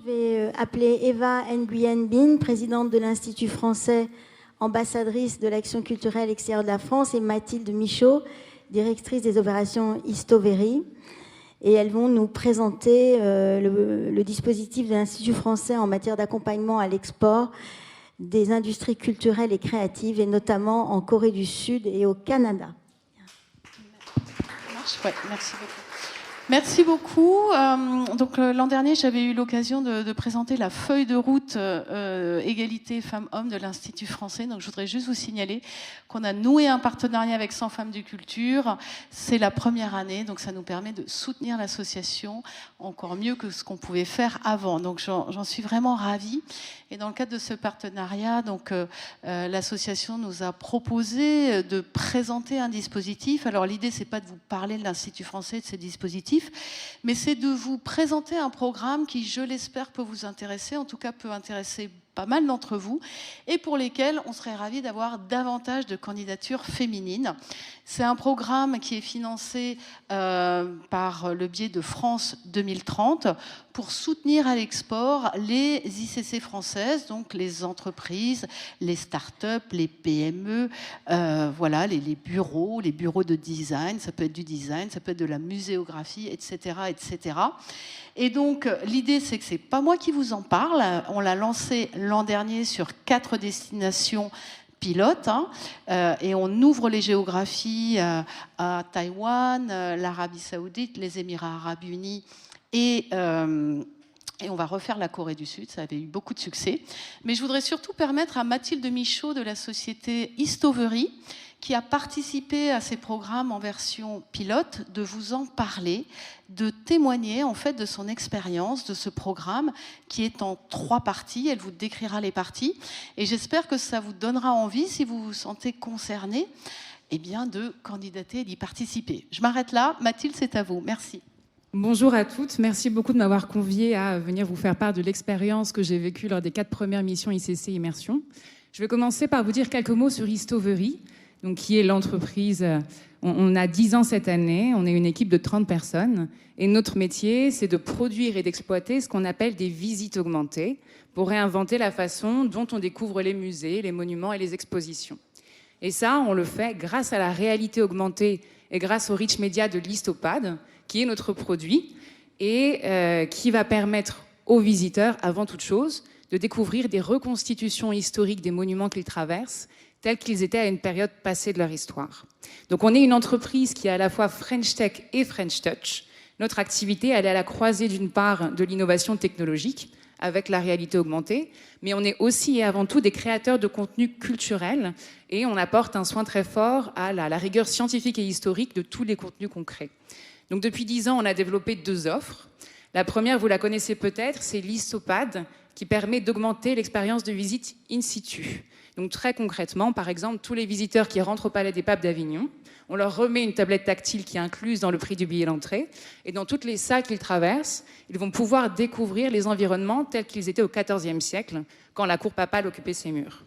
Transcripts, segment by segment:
je vais appeler Eva Nguyen Bin, présidente de l'Institut français, ambassadrice de l'action culturelle extérieure de la France, et Mathilde Michaud, directrice des opérations Histovery. Et elles vont nous présenter le dispositif de l'Institut français en matière d'accompagnement à l'export des industries culturelles et créatives, et notamment en Corée du Sud et au Canada. Ouais, merci beaucoup. Merci beaucoup. Donc l'an dernier, j'avais eu l'occasion de présenter la feuille de route égalité femmes-hommes de l'Institut français. Donc je voudrais juste vous signaler qu'on a noué un partenariat avec 100 femmes du culture. C'est la première année, donc ça nous permet de soutenir l'association encore mieux que ce qu'on pouvait faire avant. Donc j'en suis vraiment ravie. Et dans le cadre de ce partenariat, donc l'association nous a proposé de présenter un dispositif. Alors l'idée, c'est pas de vous parler de l'Institut français, de ce dispositif, mais c'est de vous présenter un programme qui, je l'espère, peut vous intéresser, en tout cas peut intéresser pas mal d'entre vous, et pour lesquels on serait ravis d'avoir davantage de candidatures féminines. C'est un programme qui est financé par le biais de France 2030 pour soutenir à l'export les ICC françaises, donc les entreprises, les start-up, les PME, voilà, les bureaux de design, ça peut être du design, ça peut être de la muséographie, etc., etc. Et donc, l'idée, c'est que c'est pas moi qui vous en parle. On l'a lancé l'an dernier sur 4 destinations pilotes, et on ouvre les géographies à Taïwan, l'Arabie Saoudite, les Émirats Arabes Unis et on va refaire la Corée du Sud. Ça avait eu beaucoup de succès. Mais je voudrais surtout permettre à Mathilde Michaud de la société Histovery, qui a participé à ces programmes en version pilote, de vous en parler, de témoigner en fait de son expérience de ce programme qui est en 3 parties. Elle vous décrira les parties et j'espère que ça vous donnera envie, si vous vous sentez concerné, eh bien de candidater et d'y participer. Je m'arrête là. Mathilde, c'est à vous. Merci. Bonjour à toutes, merci beaucoup de m'avoir conviée à venir vous faire part de l'expérience que j'ai vécue lors des 4 premières missions ICC Immersion. Je vais commencer par vous dire quelques mots sur Histovery, donc qui est l'entreprise. On a 10 ans cette année, on est une équipe de 30 personnes, et notre métier, c'est de produire et d'exploiter ce qu'on appelle des visites augmentées, pour réinventer la façon dont on découvre les musées, les monuments et les expositions. Et ça, on le fait grâce à la réalité augmentée et grâce au rich media de l'Histopad, qui est notre produit, et qui va permettre aux visiteurs, avant toute chose, de découvrir des reconstitutions historiques des monuments qu'ils traversent, tels qu'ils étaient à une période passée de leur histoire. Donc on est une entreprise qui est à la fois French Tech et French Touch. Notre activité, elle est à la croisée d'une part de l'innovation technologique, avec la réalité augmentée, mais on est aussi et avant tout des créateurs de contenu culturel, et on apporte un soin très fort à la rigueur scientifique et historique de tous les contenus qu'on crée. Donc depuis 10 ans, on a développé 2 offres. La première, vous la connaissez peut-être, c'est l'Histopad, qui permet d'augmenter l'expérience de visite in situ. Donc très concrètement, par exemple, tous les visiteurs qui rentrent au Palais des Papes d'Avignon, on leur remet une tablette tactile qui est incluse dans le prix du billet d'entrée, et dans toutes les salles qu'ils traversent, ils vont pouvoir découvrir les environnements tels qu'ils étaient au XIVe siècle, quand la cour papale occupait ces murs.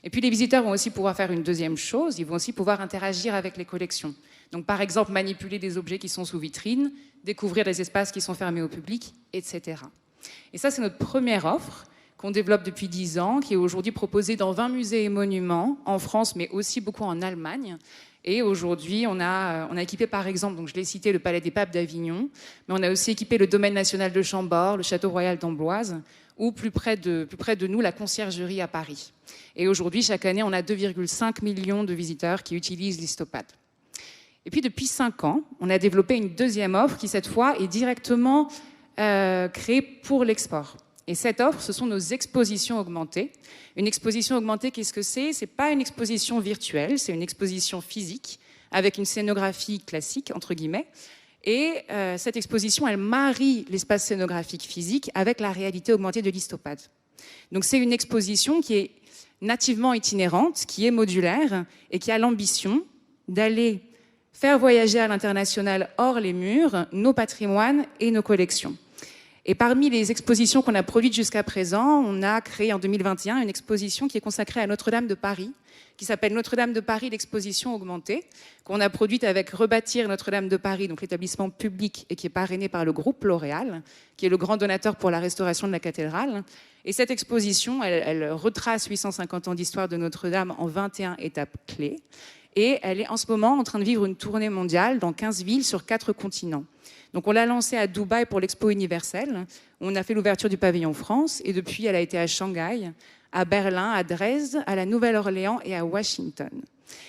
Et puis les visiteurs vont aussi pouvoir faire une deuxième chose, ils vont aussi pouvoir interagir avec les collections. Donc par exemple, manipuler des objets qui sont sous vitrine, découvrir des espaces qui sont fermés au public, etc. Et ça, c'est notre première offre qu'on développe depuis 10 ans, qui est aujourd'hui proposée dans 20 musées et monuments en France, mais aussi beaucoup en Allemagne. Et aujourd'hui, on a équipé par exemple, donc je l'ai cité, le Palais des Papes d'Avignon, mais on a aussi équipé le Domaine national de Chambord, le Château royal d'Amboise, ou plus près de nous, la Conciergerie à Paris. Et aujourd'hui, chaque année, on a 2,5 millions de visiteurs qui utilisent l'Histopad. Et puis depuis 5 ans, on a développé une deuxième offre qui, cette fois, est directement créée pour l'export. Et cette offre, ce sont nos expositions augmentées. Une exposition augmentée, qu'est-ce que c'est ? C'est pas une exposition virtuelle, c'est une exposition physique avec une scénographie classique, entre guillemets. Et cette exposition, elle marie l'espace scénographique physique avec la réalité augmentée de l'Histopad. Donc c'est une exposition qui est nativement itinérante, qui est modulaire et qui a l'ambition d'aller faire voyager à l'international hors les murs nos patrimoines et nos collections. Et parmi les expositions qu'on a produites jusqu'à présent, on a créé en 2021 une exposition qui est consacrée à Notre-Dame de Paris, qui s'appelle Notre-Dame de Paris, l'exposition augmentée, qu'on a produite avec Rebâtir Notre-Dame de Paris, donc l'établissement public, et qui est parrainé par le groupe L'Oréal, qui est le grand donateur pour la restauration de la cathédrale. Et cette exposition, elle retrace 850 ans d'histoire de Notre-Dame en 21 étapes clés. Et elle est en ce moment en train de vivre une tournée mondiale dans 15 villes sur 4 continents. Donc on l'a lancée à Dubaï pour l'Expo universelle. On a fait l'ouverture du pavillon France et depuis elle a été à Shanghai, à Berlin, à Dresde, à la Nouvelle-Orléans et à Washington.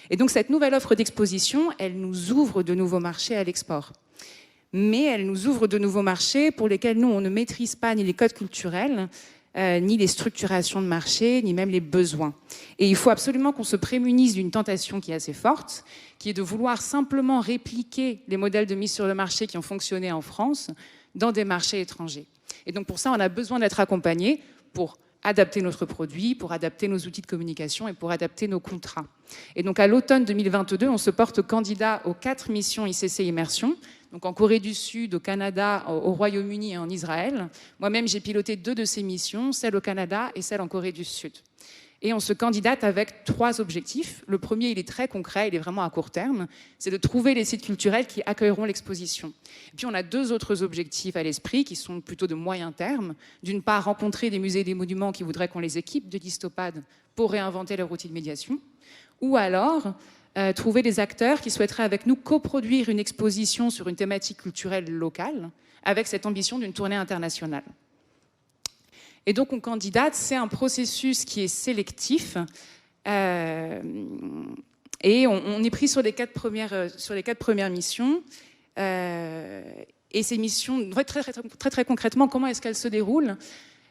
Et donc cette nouvelle offre d'exposition, elle nous ouvre de nouveaux marchés à l'export. Mais elle nous ouvre de nouveaux marchés pour lesquels nous, on ne maîtrise pas ni les codes culturels, ni les structurations de marché, ni même les besoins. Et il faut absolument qu'on se prémunisse d'une tentation qui est assez forte, qui est de vouloir simplement répliquer les modèles de mise sur le marché qui ont fonctionné en France dans des marchés étrangers. Et donc pour ça, on a besoin d'être accompagné pour adapter notre produit, pour adapter nos outils de communication et pour adapter nos contrats. Et donc à l'automne 2022, on se porte candidat aux 4 missions ICC Immersion, donc en Corée du Sud, au Canada, au Royaume-Uni et en Israël. Moi-même, j'ai piloté 2 de ces missions, celle au Canada et celle en Corée du Sud. Et on se candidate avec 3 objectifs. Le premier, il est très concret, il est vraiment à court terme, c'est de trouver les sites culturels qui accueilleront l'exposition. Et puis on a 2 autres objectifs à l'esprit qui sont plutôt de moyen terme. D'une part, rencontrer des musées et des monuments qui voudraient qu'on les équipe de l'Histopad pour réinventer leur outil de médiation. Ou alors, trouver des acteurs qui souhaiteraient avec nous coproduire une exposition sur une thématique culturelle locale avec cette ambition d'une tournée internationale. Et donc on candidate, c'est un processus qui est sélectif et on est pris sur les 4 premières missions. Et ces missions, très concrètement, comment est-ce qu'elles se déroulent ?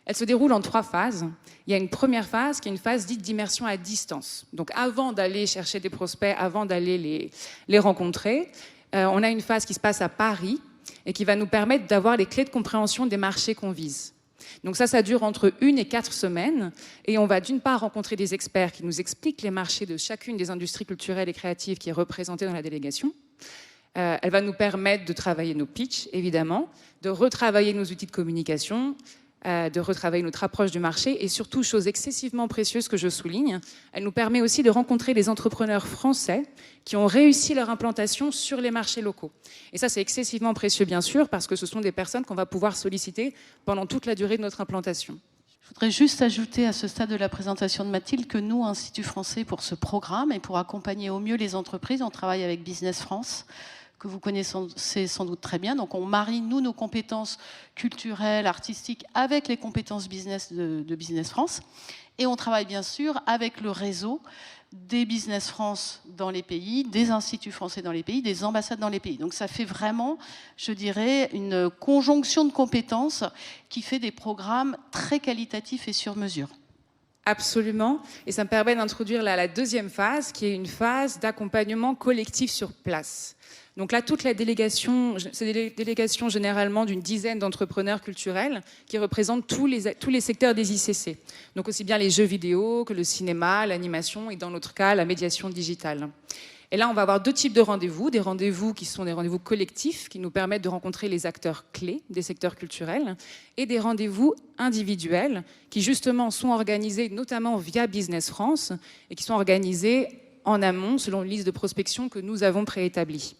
Elles se déroulent en 3 phases. Il y a une première phase qui est une phase dite d'immersion à distance. Donc avant d'aller chercher des prospects, avant d'aller les rencontrer, on a une phase qui se passe à Paris et qui va nous permettre d'avoir les clés de compréhension des marchés qu'on vise. Donc ça dure entre 1 et 4 semaines et on va d'une part rencontrer des experts qui nous expliquent les marchés de chacune des industries culturelles et créatives qui est représentée dans la délégation. Elle va nous permettre de travailler nos pitchs, évidemment, de retravailler nos outils de communication, de retravailler notre approche du marché et surtout, chose excessivement précieuse que je souligne, elle nous permet aussi de rencontrer des entrepreneurs français qui ont réussi leur implantation sur les marchés locaux. Et ça, c'est excessivement précieux, bien sûr, parce que ce sont des personnes qu'on va pouvoir solliciter pendant toute la durée de notre implantation. Je voudrais juste ajouter à ce stade de la présentation de Mathilde que nous, Institut français, pour ce programme et pour accompagner au mieux les entreprises, on travaille avec Business France, que vous connaissez sans doute très bien. Donc on marie, nous, nos compétences culturelles, artistiques, avec les compétences business de Business France. Et on travaille bien sûr avec le réseau des Business France dans les pays, des instituts français dans les pays, des ambassades dans les pays. Donc ça fait vraiment, je dirais, une conjonction de compétences qui fait des programmes très qualitatifs et sur mesure. Absolument. Et ça me permet d'introduire la deuxième phase, qui est une phase d'accompagnement collectif sur place. Donc là, toute la délégation, c'est des délégations généralement d'une dizaine d'entrepreneurs culturels qui représentent tous les secteurs des ICC. Donc aussi bien les jeux vidéo que le cinéma, l'animation et dans notre cas, la médiation digitale. Et là, on va avoir 2 types de rendez-vous. Des rendez-vous qui sont des rendez-vous collectifs qui nous permettent de rencontrer les acteurs clés des secteurs culturels et des rendez-vous individuels qui justement sont organisés notamment via Business France et qui sont organisés en amont, selon une liste de prospection que nous avons préétablie.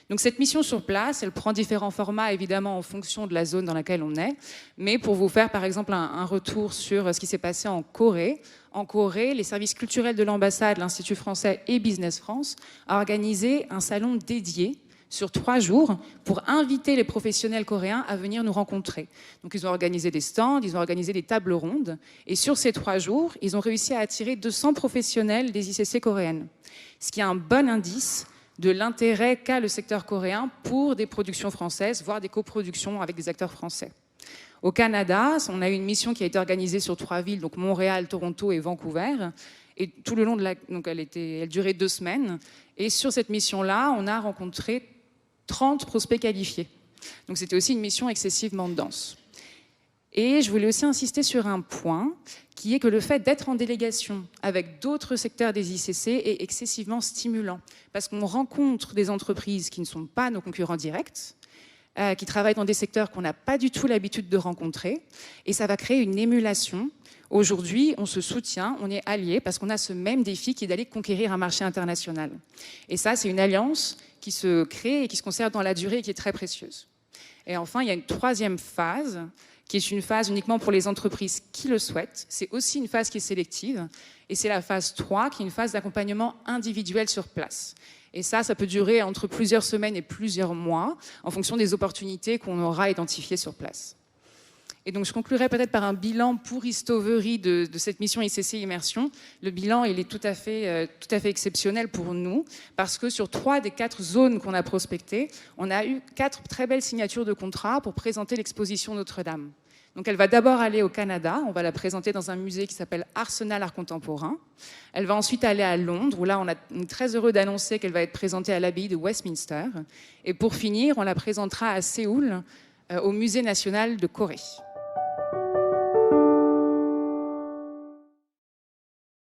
Donc cette mission sur place, elle prend différents formats, évidemment, en fonction de la zone dans laquelle on est. Mais pour vous faire, par exemple, un retour sur ce qui s'est passé en Corée, les services culturels de l'ambassade, l'Institut français et Business France ont organisé un salon dédié sur 3 jours pour inviter les professionnels coréens à venir nous rencontrer. Donc ils ont organisé des stands, ils ont organisé des tables rondes. Et sur ces 3 jours, ils ont réussi à attirer 200 professionnels des ICC coréennes. Ce qui est un bon indice de l'intérêt qu'a le secteur coréen pour des productions françaises, voire des coproductions avec des acteurs français. Au Canada, on a eu une mission qui a été organisée sur 3 villes, donc Montréal, Toronto et Vancouver. Et tout le long de donc elle durait 2 semaines. Et sur cette mission-là, on a rencontré 30 prospects qualifiés. Donc c'était aussi une mission excessivement dense. Et je voulais aussi insister sur un point, qui est que le fait d'être en délégation avec d'autres secteurs des ICC est excessivement stimulant, parce qu'on rencontre des entreprises qui ne sont pas nos concurrents directs, qui travaillent dans des secteurs qu'on n'a pas du tout l'habitude de rencontrer. Et ça va créer une émulation. Aujourd'hui, on se soutient, on est alliés parce qu'on a ce même défi qui est d'aller conquérir un marché international. Et ça, c'est une alliance qui se crée et qui se conserve dans la durée et qui est très précieuse. Et enfin, il y a une troisième phase qui est une phase uniquement pour les entreprises qui le souhaitent. C'est aussi une phase qui est sélective. Et c'est la phase 3 qui est une phase d'accompagnement individuel sur place. Et ça peut durer entre plusieurs semaines et plusieurs mois en fonction des opportunités qu'on aura identifiées sur place. Et donc, je conclurai peut-être par un bilan pour Istovery de cette mission ICC Immersion. Le bilan, il est tout à fait exceptionnel pour nous, parce que sur 3 des 4 zones qu'on a prospectées, on a eu 4 très belles signatures de contrats pour présenter l'exposition Notre-Dame. Donc, elle va d'abord aller au Canada. On va la présenter dans un musée qui s'appelle Arsenal Art Contemporain. Elle va ensuite aller à Londres, où là, on est très heureux d'annoncer qu'elle va être présentée à l'abbaye de Westminster. Et pour finir, on la présentera à Séoul, au Musée national de Corée.